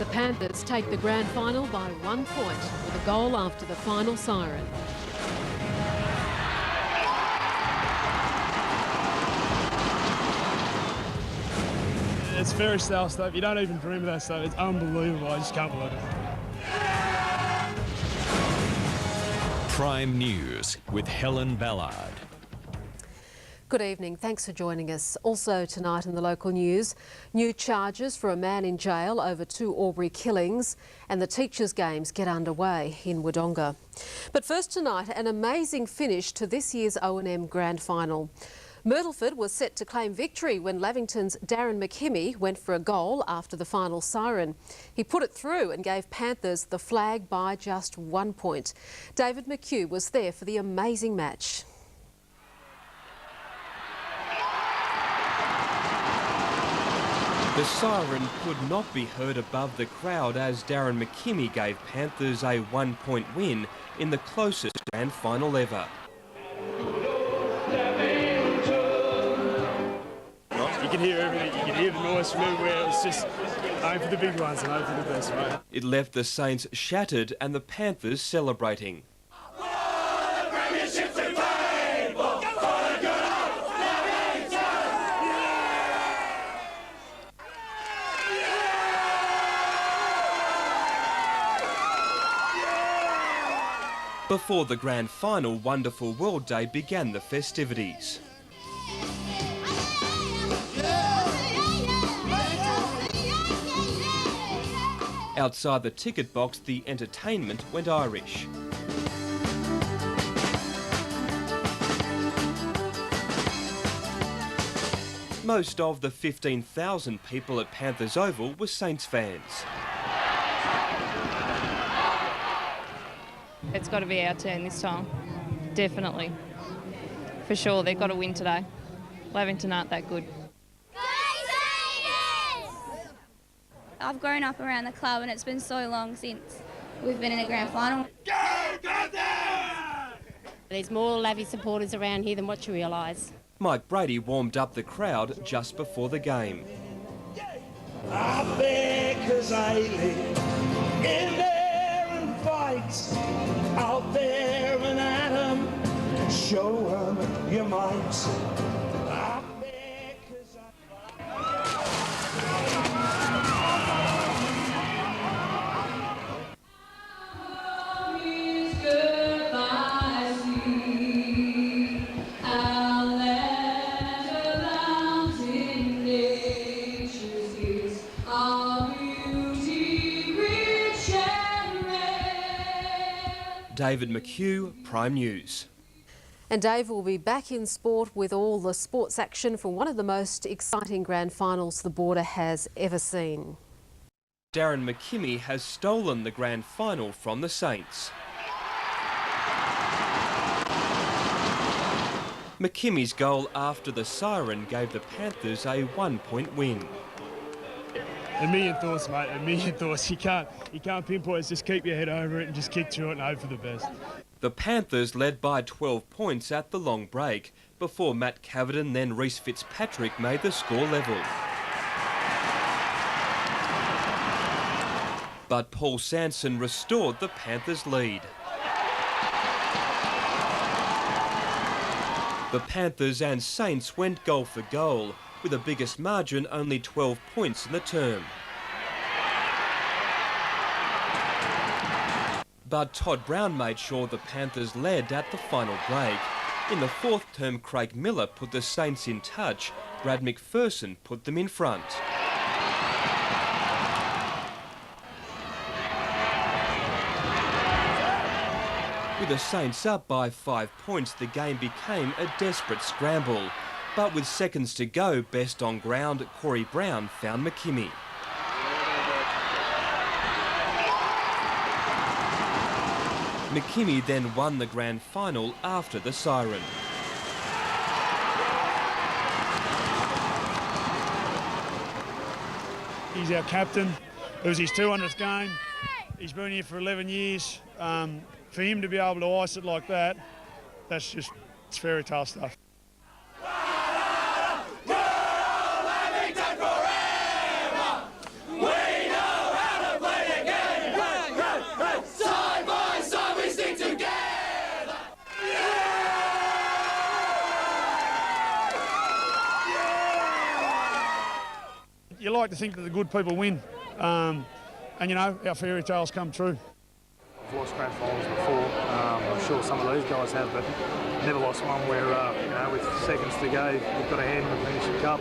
The Panthers take the grand final by 1 point with a goal after the final siren. It's fairy tale stuff. You don't even dream of that stuff. It's unbelievable. I just can't believe it. Prime News with Helen Ballard. Good evening. Thanks for joining us. Also tonight in the local news, new charges for a man in jail over 2 Albury killings, and the teachers' games get underway in Wodonga. But first tonight, an amazing finish to this year's O&M Grand Final. Myrtleford was set to claim victory when Lavington's Darryn McKimmie went for a goal after the final siren. He put it through and gave Panthers the flag by just 1 point. David McHugh was there for the amazing match. The siren could not be heard above the crowd as Darryn McKimmie gave Panthers a 1 point win in the closest grand final ever. You can hear everything. You can hear the noise from everywhere. It was just aim for the big ones and hope for the best, mate. It left the Saints shattered and the Panthers celebrating. Before the grand final, Wonderful World Day began the festivities. Outside the ticket box, the entertainment went Irish. Most of the 15,000 people at Panthers Oval were Saints fans. It's got to be our turn this time, definitely. For sure, they've got to win today. Lavington aren't that good. I've grown up around the club and it's been so long since we've been in a grand final. There's more Lavy supporters around here than what you realise. Mike Brady warmed up the crowd just before the game. I beg 'cause I live in there and fight out there in Adam. Show 'em your might. I beg 'cause David McHugh, Prime News. And Dave will be back in sport with all the sports action from one of the most exciting grand finals the border has ever seen. Darryn McKimmie has stolen the grand final from the Saints. McKimmie's goal after the siren gave the Panthers a 1 point win. A million thoughts, mate. A million thoughts. You can't pinpoint. Just keep your head over it and just kick through it and hope for the best. The Panthers led by 12 points at the long break before Matt Cavidan then Reece Fitzpatrick made the score level. But Paul Sanson restored the Panthers' lead. The Panthers and Saints went goal for goal, with the biggest margin only 12 points in the term. But Todd Brown made sure the Panthers led at the final break. In the fourth term, Craig Miller put the Saints in touch. Brad McPherson put them in front. With the Saints up by 5 points, the game became a desperate scramble. But with seconds to go, best on ground, Corey Brown found McKimmie. McKimmie then won the grand final after the siren. He's our captain. It was his 200th game. He's been here for 11 years. For him to be able to ice it like that, it's fairy tale stuff. you like to think that the good people win. And, you know, our fairy tales come true. I've lost grand finals before. I'm sure some of these guys have, but never lost one where, you know, with seconds to go, you've got a hand in the Premiership Cup.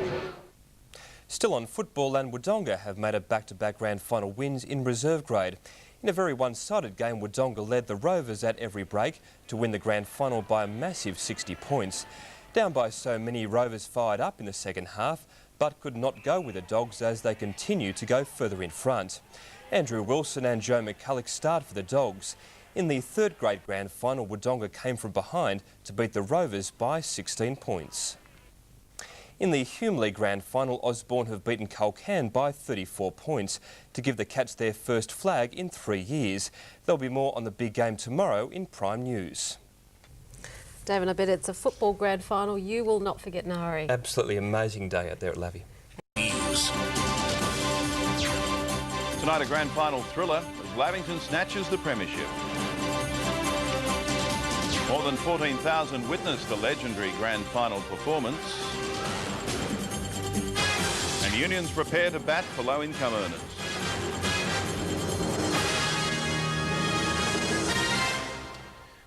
Still on football, and Wodonga have made it back-to-back grand final wins in reserve grade. In a very one-sided game, Wodonga led the Rovers at every break to win the grand final by a massive 60 points. Down by so many, Rovers fired up in the second half, but could not go with the Dogs as they continue to go further in front. Andrew Wilson and Joe McCulloch starred for the Dogs. In the third grade grand final, Wodonga came from behind to beat the Rovers by 16 points. In the Hume League grand final, Osborne have beaten Culcan by 34 points to give the Cats their first flag in 3 years. There'll be more on the big game tomorrow in Prime News. David, I bet it's a football grand final you will not forget in a hurry. Absolutely amazing day out there at Lavie. Tonight, a grand final thriller as Lavington snatches the premiership. More than 14,000 witnessed the legendary grand final performance. And unions prepare to bat for low-income earners.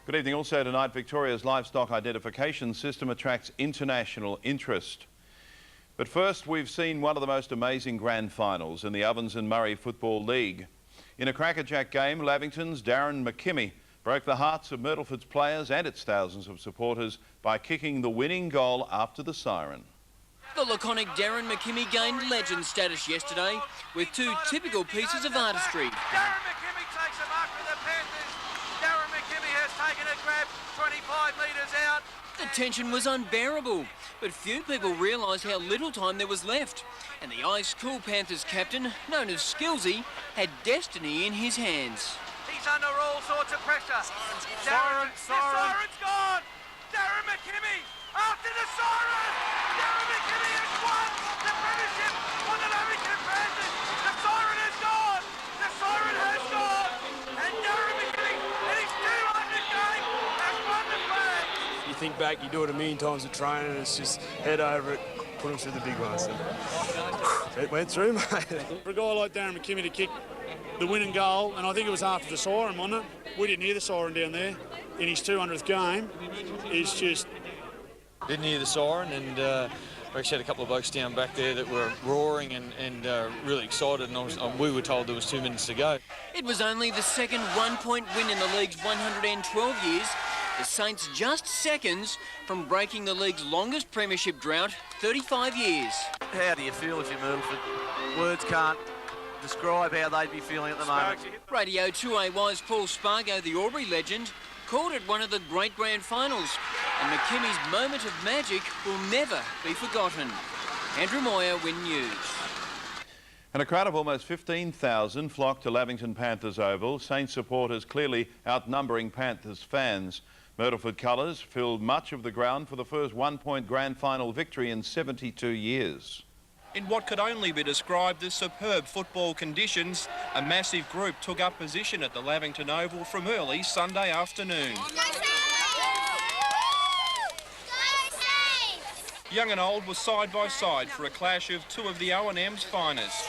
Good evening. Also tonight, Victoria's livestock identification system attracts international interest. But first, we've seen one of the most amazing grand finals in the Ovens and Murray Football League. In a crackerjack game, Lavington's Darryn McKimmie broke the hearts of Myrtleford's players and its thousands of supporters by kicking the winning goal after the siren. The laconic Darryn McKimmie gained legend status yesterday with two typical pieces of artistry. Darryn McKimmie takes a mark for the Panthers. Darryn McKimmie has taken a grab 25 metres out. The tension was unbearable, but few people realised how little time there was left. And the ice-cool Panthers captain, known as Skillsy, had destiny in his hands. He's under all sorts of pressure. Siren's gone! Darryn McKimmie after the siren! Darryn McKimmie has won the premiership for the Lavington Panthers! The siren has gone! The siren has gone! And Darryn McKimmie, in his 200th game, has won the flag! You think back, you do it a million times at training, and it's just head over it, put them through the big ones. And it went through, mate. For a guy like Darryn McKimmie to kick the winning goal, and I think it was after the siren, wasn't it? We didn't hear the siren down there in his 200th game. It's just... Didn't hear the siren, and we actually had a couple of blokes down back there that were roaring and really excited, and we were told there was 2 minutes to go. It was only the second one-point win in the league's 112 years. The Saints just seconds from breaking the league's longest premiership drought, 35 years. How do you feel if you're Myrtleford? Words can't describe how they'd be feeling at the moment. Radio 2AY's Paul Spargo, the Albury legend, called it one of the great grand finals, and McKimmie's moment of magic will never be forgotten. Andrew Moir, Win News. And a crowd of almost 15,000 flocked to Lavington Panthers Oval, Saints supporters clearly outnumbering Panthers fans. Myrtleford colours filled much of the ground for the first one-point grand final victory in 72 years. In what could only be described as superb football conditions, a massive group took up position at the Lavington Oval from early Sunday afternoon. Young and old were side by side for a clash of two of the O&M's finest.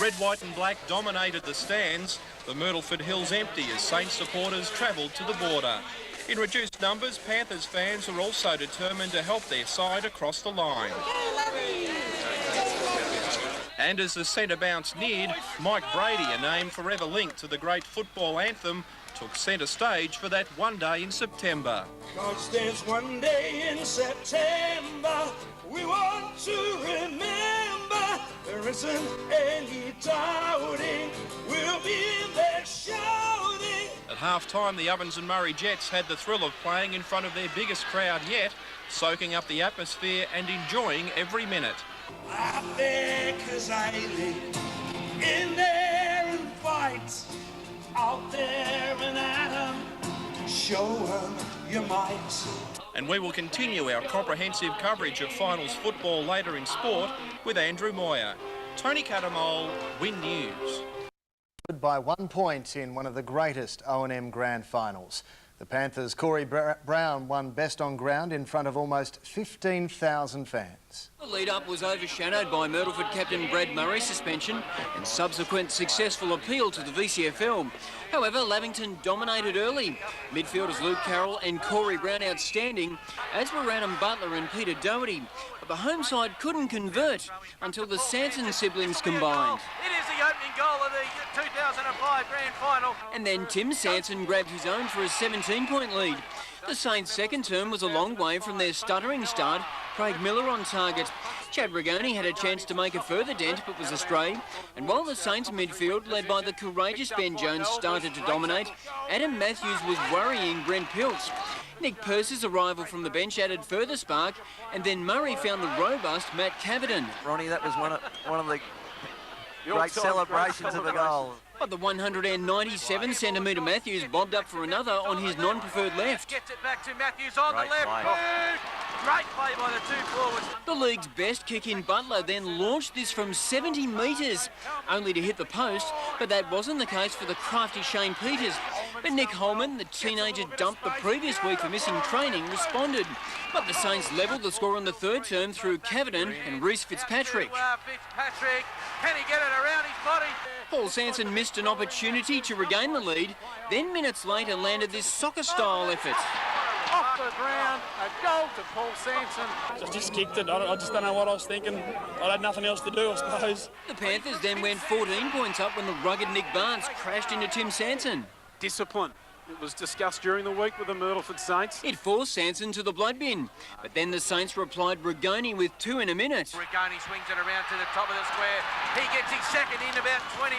Red, white and black dominated the stands. The Myrtleford Hills empty as Saints supporters travelled to the border. In reduced numbers, Panthers fans are also determined to help their side across the line. And as the centre bounce neared, Mike Brady, a name forever linked to the great football anthem, took centre stage for that one day in September. Cause there's one day in September we want to remember. There isn't any doubting we'll be there shouting. At half-time, the Ovens and Murray Jets had the thrill of playing in front of their biggest crowd yet, soaking up the atmosphere and enjoying every minute. Out there 'cause I live in there and fight. Out there and at 'em, show 'em your might. And we will continue our comprehensive coverage of finals football later in sport with Andrew Moir. Tony Catamole, Win News. By 1 point in one of the greatest O&M grand finals. The The Panthers' Corey Brown won best on ground in front of almost 15,000 fans. The lead-up was overshadowed by Myrtleford captain Brad Murray's suspension and subsequent successful appeal to the VCFL. However, Lavington dominated early. Midfielders Luke Carroll and Corey Brown outstanding, as were Adam Butler and Peter Doherty. But the home side couldn't convert until the Sanson siblings combined. It is the opening goal of the 2005 Grand Final. And then Tim Sanson grabbed his own for a 17-point lead. The Saints' second term was a long way from their stuttering start. Craig Miller on target. Chad Rigoni had a chance to make a further dent but was astray. And while the Saints midfield, led by the courageous Ben Jones, started to dominate, Adam Mathews was worrying Brent Piltz. Nick Purce's arrival from the bench added further spark, and then Murray found the robust Matt Cavidan. Ronnie, that was one of the great celebrations of the goal. But the 197-centimetre Mathews bobbed up for another on his non-preferred left. Gets it back to Mathews on the left. Great play by the two forwards. The league's best kick in Butler then launched this from 70 metres, only to hit the post, but that wasn't the case for the crafty Shane Peters. But Nick Holman, the teenager dumped the previous week for missing training, responded. But the Saints levelled the score in the third term through Cavidan and Reece Fitzpatrick. Fitzpatrick, can he get it around his body? Paul Sanson missed an opportunity to regain the lead, then minutes later landed this soccer-style effort. Off the ground, a goal to Paul Sanson. Just kicked it. I just don't know what I was thinking. I had nothing else to do, I suppose. The Panthers then went 14 points up when the rugged Nick Barnes crashed into Tim Sanson. Discipline. It was discussed during the week with the Myrtleford Saints. It forced Sanson to the blood bin, but then the Saints replied Rigoni with 2 in a minute. Rigoni swings it around to the top of the square. He gets his second in about 20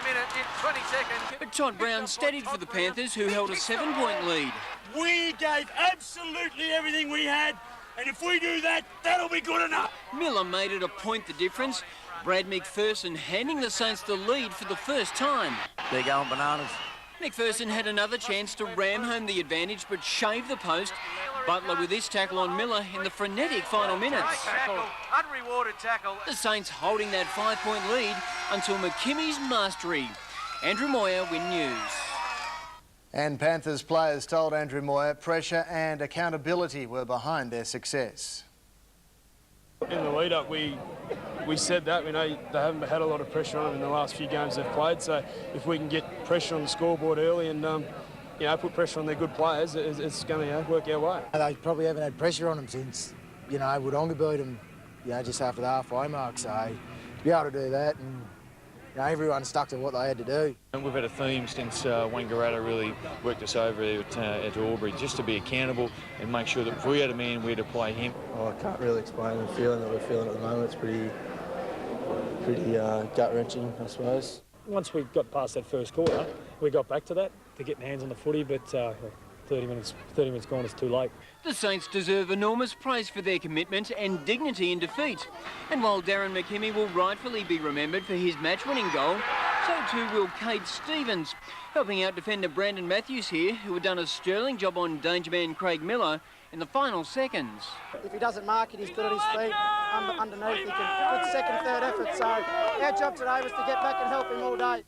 seconds. But Todd Brown steadied for the Panthers, who held a 7-point lead. We gave absolutely everything we had, and if we do that, that'll be good enough. Miller made it a point the difference. Brad McPherson handing the Saints the lead for the first time. They're going bananas. McPherson had another chance to ram home the advantage but shaved the post. Butler with his tackle on Miller in the frenetic final minutes. Unrewarded tackle. The Saints holding that 5-point lead until McKimmie's mastery. Andrew Moir, Win News. And Panthers players told Andrew Moir pressure and accountability were behind their success. In the lead-up, we said that. We know they haven't had a lot of pressure on them in the last few games they've played, so if we can get pressure on the scoreboard early and put pressure on their good players, it's going to work our way. They probably haven't had pressure on them since, Wodonga beat them, just after the halfway mark, so to be able to do that, and everyone stuck to what they had to do. And we've had a theme since Wangaratta really worked us over at Albury, just to be accountable and make sure that if we had a man, we had to play him. Oh, I can't really explain the feeling that we're feeling at the moment. It's pretty gut-wrenching, I suppose. Once we got past that first quarter, we got back to that, to get hands on the footy, but 30 minutes gone, it's too late. The Saints deserve enormous praise for their commitment and dignity in defeat. And while Darryn McKimmie will rightfully be remembered for his match-winning goal, so too will Kade Stevens, helping out defender Brandon Mathews here, who had done a sterling job on danger man Craig Miller in the final seconds. If he doesn't mark it, he's good at his feet. Underneath, he can good second, third effort. So our job today was to get back and help him all day.